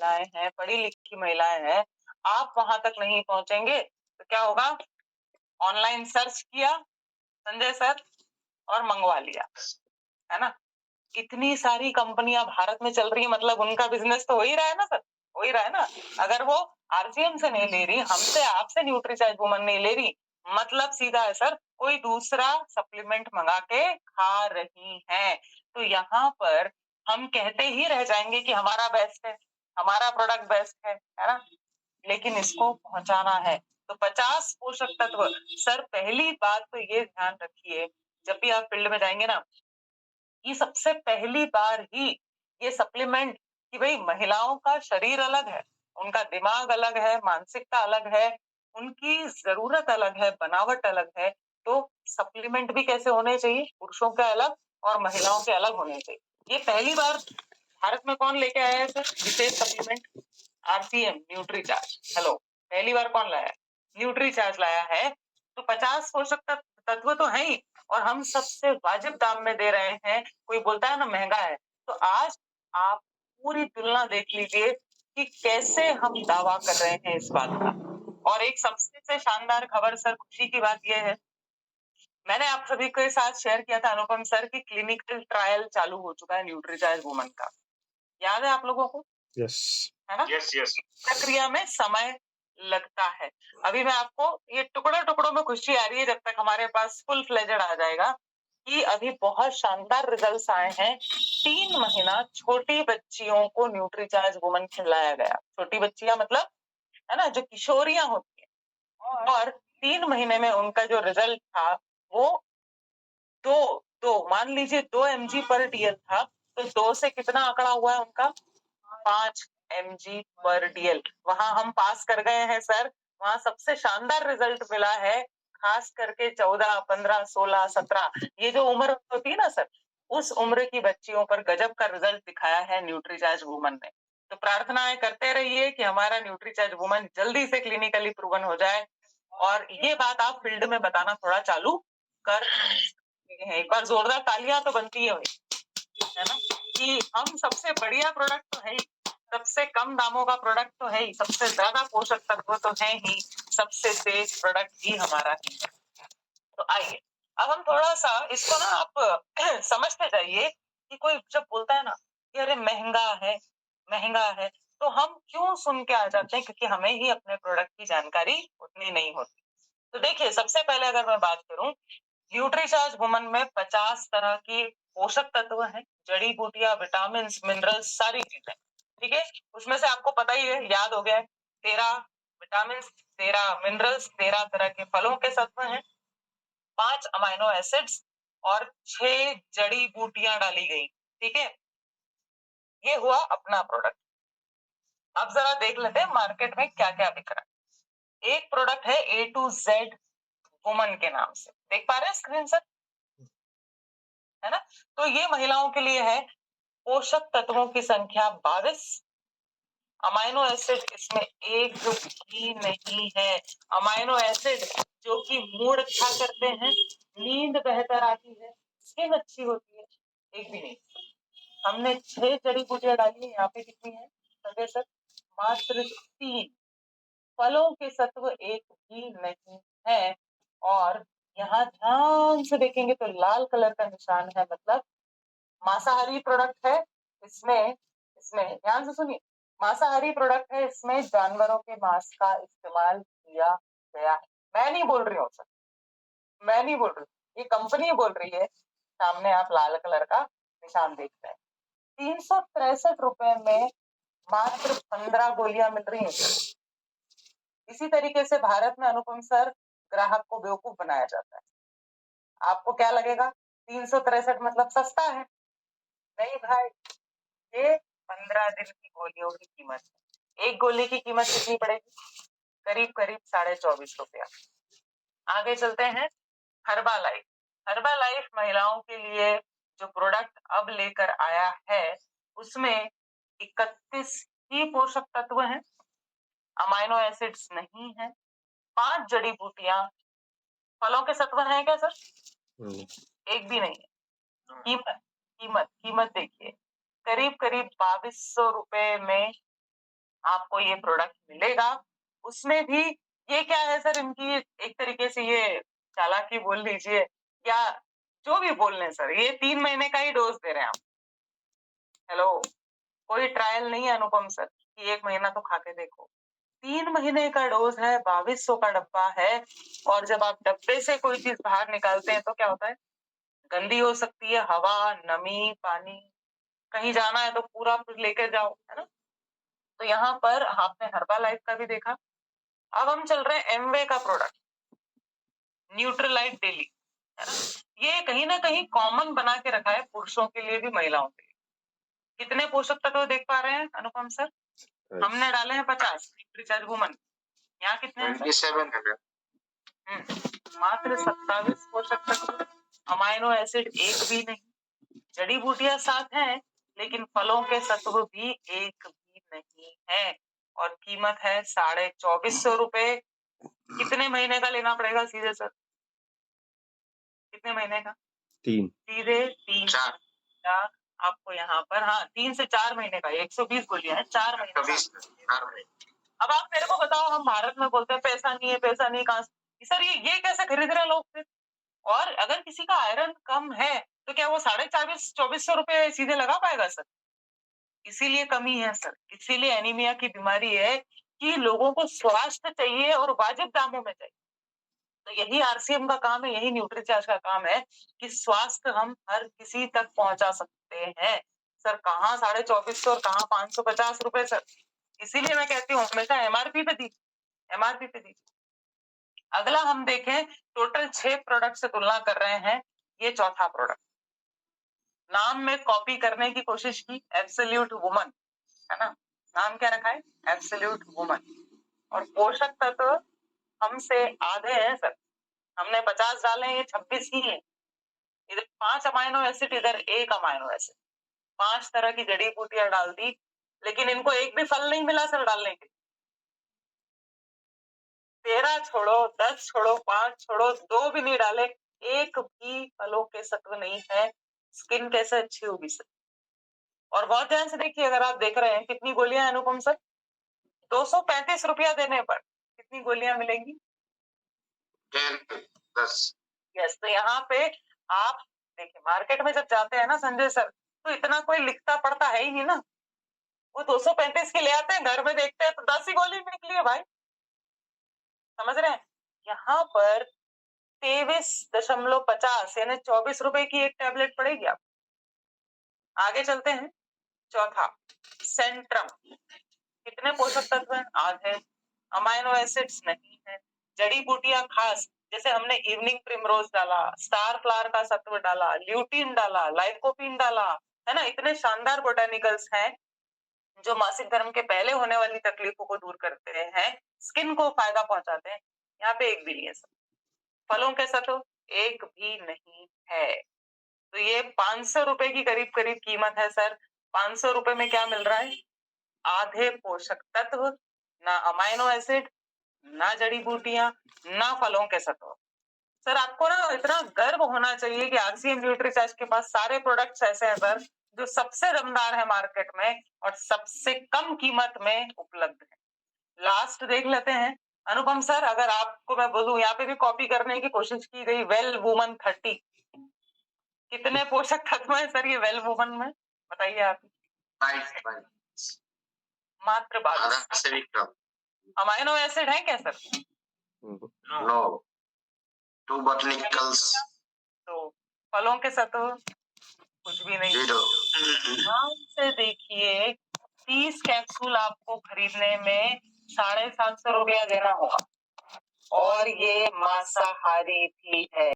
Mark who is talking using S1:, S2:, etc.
S1: महिलाएं हैं, पढ़ी लिखी महिलाएं हैं, आप वहां तक नहीं पहुंचेंगे तो क्या होगा? ऑनलाइन सर्च किया संजय सर और मंगवा लिया, है ना? इतनी सारी कंपनियां भारत में चल रही है, मतलब उनका बिजनेस तो हो ही रहा है ना सर, हो ही रहा है ना। अगर वो आरसीएम से नहीं ले रही, हमसे आपसे न्यूट्रीचार्ज वुमन नहीं ले रही, मतलब सीधा है सर, कोई दूसरा सप्लीमेंट मंगा के खा रही है। तो यहाँ पर हम कहते ही रह जाएंगे कि हमारा बेस्ट है, हमारा प्रोडक्ट बेस्ट है ना? लेकिन इसको पहुंचाना है। तो 50 पोषक तत्व, सर पहली बात तो ये ध्यान रखिए, जब भी आप फील्ड में जाएंगे ना, ये सबसे पहली बार ही ये सप्लीमेंट कि भाई महिलाओं का शरीर अलग है, उनका दिमाग अलग है, मानसिकता अलग है, उनकी जरूरत अलग है, बनावट अलग है। तो सप्लीमेंट भी कैसे होने चाहिए? पुरुषों के अलग और महिलाओं के अलग होने चाहिए। ये पहली बार भारत में कौन लेके आया है सर विशेष सप्लीमेंट? RCM Nutricharge. हेलो, पहली बार कौन लाया है? न्यूट्रीचार्ज लाया है। तो 50 पोषक तत्व तो है ही, और हम सबसे वाजिब दाम में दे रहे हैं। कोई बोलता है ना महंगा है, तो आज आप पूरी तुलना देख लीजिए कि कैसे हम दावा कर रहे हैं इस बात का। और एक सबसे शानदार खबर सर, खुशी की बात यह है, मैंने आप सभी के साथ शेयर किया था अनुपम सर की क्लिनिकल ट्रायल चालू हो चुका है न्यूट्रीचार्ज वुमन का, याद है आप लोगों को?
S2: यस
S1: है ना?
S2: यस यस
S1: प्रक्रिया में समय लगता है। अभी मैं आपको ये टुकड़ों टुकड़ों में खुशी आ रही है, जब तक हमारे पास फुल फ्लेजेड आ जाएगा कि अभी बहुत शानदार रिजल्ट्स आए हैं। 3 महीना छोटी बच्चियों को न्यूट्रीचार्ज वुमन खिलाया गया। छोटी बच्चियां मतलब, है ना, जो किशोरियां होती है, और 3 महीने में उनका जो रिजल्ट था वो दो दो मान लीजिए 2 mg/dl था। तो 2 से कितना आंकड़ा हुआ है उनका? 5 mg/dl। वहां हम पास कर गए हैं सर। वहां सबसे शानदार रिजल्ट मिला है, खास करके 14, 15, 16, 17, ये जो उम्र होती है ना सर, उस उम्र की बच्चियों पर गजब का रिजल्ट दिखाया है न्यूट्रीचार्ज वुमन ने। तो प्रार्थनाएं करते रहिए कि हमारा न्यूट्रीचार्ज वुमन जल्दी से क्लिनिकली प्रूवन हो जाए, और ये बात आप फील्ड में बताना थोड़ा चालू कर सकते हैं। एक बार जोरदार तालियां तो बनती है ना, कि हम सबसे बढ़िया प्रोडक्ट तो है ही, सबसे कम दामों का प्रोडक्ट तो है ही, सबसे ज्यादा पोषक तत्व तो है ही, सबसे तेज प्रोडक्ट ही हमारा ही है। तो आइए अब हम थोड़ा सा इसको ना आप समझते जाइए कि कोई जब बोलता है ना कि अरे महंगा है, तो हम क्यों सुन के आ जाते हैं? क्योंकि हमें ही अपने प्रोडक्ट की जानकारी उतनी नहीं होती। तो देखिए, सबसे पहले अगर मैं बात करूं, न्यूट्रीचार्ज वुमन में 50 तरह की पोषक तत्व हैं, जड़ी बूटियां, विटामिन, मिनरल्स, सारी चीजें। ठीक है, उसमें से आपको पता ही है, याद हो गया है, 13 विटामिन, 13 मिनरल्स, 13 तरह के फलों के तत्व हैं, 5 अमाइनो एसिड्स और 6 जड़ी बूटियां डाली गई। ठीक है, ये हुआ अपना प्रोडक्ट। अब जरा देख लेते हैं मार्केट में क्या क्या बिक रहा है। एक प्रोडक्ट है A to Z वुमन के नाम से, देख पा रहे हैं स्क्रीन सर, है ना? तो ये महिलाओं के लिए है। पोषक तत्वों की संख्या 22, अमाइनो एसिड इसमें एक भी नहीं है। अमाइनो एसिड जो कि मूड अच्छा करते हैं, नींद बेहतर आती है, स्किन अच्छी होती है, एक भी नहीं। हमने 6 जड़ी बूटियां डाली है, यहाँ पे कितनी है संजय सर? मात्र 3। फलों के तत्व एक भी नहीं है, और यहाँ ध्यान से देखेंगे तो लाल कलर का निशान है, मतलब मांसाहारी प्रोडक्ट है। इसमें इसमें ध्यान से सुनिए, मांसाहारी प्रोडक्ट है, इसमें जानवरों के मांस का इस्तेमाल किया गया है। मैं नहीं बोल रही हूँ सर, मैं नहीं बोल रही, ये कंपनी बोल रही है। सामने आप लाल कलर का निशान देख रहे हैं। 363 में मात्र 15 गोलियां मिल रही हैं। इसी तरीके से भारत में अनुपम सर ग्राहक को बेवकूफ बनाया जाता है। आपको क्या लगेगा? 363 मतलब सस्ता है? नहीं भाई, ये 15 दिन की गोलियों की कीमत है। एक गोली की कीमत कितनी पड़ेगी? करीब करीब 24.5 रुपया। आगे चलते हैं। हर्बा लाइफ। हर्बा लाइफ महिलाओं के लिए जो प्रोडक्ट अब लेकर आया है, उसमें 31 ही पोषक तत्व हैं, अमाइनो एसिड्स नहीं है, 5 जड़ी बूटियां, फलों के तत्व हैं क्या सर? एक भी नहीं है। कीमत कीमत कीमत देखिए, करीब करीब 2200 रुपए में आपको ये प्रोडक्ट मिलेगा। उसमें भी ये क्या है सर, इनकी एक तरीके से ये चालाकी बोल लीजिए या जो भी बोल लें सर, ये 3 महीने का ही डोज दे रहे हैं आप। हेलो, कोई ट्रायल नहीं है अनुपम सर कि 1 महीना तो खा के देखो। 3 महीने का डोज है, 2200 का डब्बा है। और जब आप डब्बे से कोई चीज बाहर निकालते हैं तो क्या होता है, गंदी हो सकती है, हवा, नमी, पानी। कहीं जाना है तो पूरा लेकर जाओ, है ना। तो यहाँ पर आपने हर्बा लाइफ का भी देखा। अब हम चल रहे हैं एमवे का प्रोडक्ट, न्यूट्रलाइट डेली, है ना। ये कहीं ना कहीं कॉमन बना के रखा है पुरुषों के लिए भी महिलाओं के लिए। कितने पोषक तत्व देख पा रहे हैं अनुपम सर? हमने डाले हैं 50, रिचार्ज वुमन। यहाँ कितने हैं सर? मात्र 27 पोषक तत्व, अमाइनो एसिड एक भी नहीं। जड़ी बूटियां 7 हैं, लेकिन फलों के तत्व भी एक भी नहीं है। और कीमत है 2450 रुपए। कितने महीने का लेना पड़ेगा सीधे सर? कितने महीने का?
S2: 3
S1: सीधे 3 का आपको यहाँ पर, हाँ 3 से 4 महीने का, 120 गोलियां हैं, 4 महीने का। अब आप मेरे को बताओ, हम भारत में बोलते हैं पैसा नहीं है, पैसा नहीं, कहाँ से सर ये कैसे खरीद रहे हैं लोग फिर? और अगर किसी का आयरन कम है तो क्या वो 2450 रुपए सीधे लगा पाएगा सर? इसीलिए कमी है सर, इसीलिए एनीमिया की बीमारी है कि लोगों को स्वास्थ्य चाहिए और वाजिब दामों में चाहिए। तो यही आरसीएम का काम है, यही न्यूट्रीचार्ज का काम है कि स्वास्थ्य हम हर किसी तक पहुंचा सकते हैं। सर कहाँ 2450 और कहाँ 550 रुपए सर। इसीलिए मैं कहती हूँ हमेशा एमआरपी पे दी, एमआरपी पे दी। अगला हम देखें, टोटल 6 प्रोडक्ट से तुलना कर रहे हैं, ये चौथा प्रोडक्ट। नाम में कॉपी करने की कोशिश की, एब्सोल्यूट वुमन, है ना। नाम क्या रखा है? Absolute woman. और पोषक तत्व हमसे आधे हैं सर, हमने 50 डाले हैं, ये 26 ही है। इधर 5 अमाइनो एसिड, इधर 1 अमाइनो एसिड। 5 तरह की जड़ी बूटियां डाल दी, लेकिन इनको एक भी फल नहीं मिला सर डालने के। 13 छोड़ो, 10 छोड़ो, 5 छोड़ो, 2 भी नहीं डाले, एक भी फलों के सत्व नहीं है। स्किन कैसे अच्छी होगी सर? और बहुत ध्यान से देखिए, अगर आप देख रहे हैं कितनी गोलियां अनुपम सर, 235 रुपया देने पर कितनी गोलियां मिलेंगी? 10। यस, तो यहाँ पे आप देखिए, मार्केट में जब जाते हैं ना संजय सर, तो इतना कोई लिखता पढ़ता है ही नहीं ना। वो 235 के ले आते हैं, घर में देखते हैं तो 10 ही गोली निकली है भाई। समझ रहे हैं? यहाँ पर 23.50 यानी 24 रुपए की एक टैबलेट पड़ेगी आप। आगे चलते हैं, चौथा सेंट्रम। कितने पोषक तत्व हैं? आधे। अमाइनो एसिड्स नहीं है। जड़ी बूटियां खास, जैसे हमने इवनिंग प्रिमरोज डाला, स्टार फ्लावर का सत्व डाला, ल्यूटीन डाला, लाइकोपीन डाला, है ना। इतने शानदार बोटानिकल्स हैं जो मासिक धर्म के पहले होने वाली तकलीफों को दूर करते हैं, स्किन को फायदा पहुंचाते हैं। यहाँ पे एक भी नहीं है सर। फलों के सत्व एक भी नहीं है। तो ये 500 रुपए की करीब करीब कीमत है सर। 500 रुपए में क्या मिल रहा है? आधे पोषक तत्व, ना अमाइनो एसिड, ना जड़ी बूटियां, ना फलों के सत्व। सर आपको ना इतना गर्व होना चाहिए कि आरसीएम न्यूट्रीचार्ज के पास सारे प्रोडक्ट्स ऐसे हैं सर जो सबसे दमदार है मार्केट में और सबसे कम कीमत में उपलब्ध है। लास्ट देख लेते हैं अनुपम सर, अगर आपको मैं बोलूं, यहाँ पे भी कॉपी करने की कोशिश की गई, वेल वुमन 30। कितने पोषक तत्व है सर ये वेल वुमन में, बताइए आप? मात्र 22। अमाइनो एसिड है क्या सर? नो। 2 बोटनिकल्स। तो फलों के सत्व कुछ भी नहीं। ध्यान से देखिए, 30 कैप्सूल आपको खरीदने में 750 रुपया देना होगा और ये मांसाहारी भी है।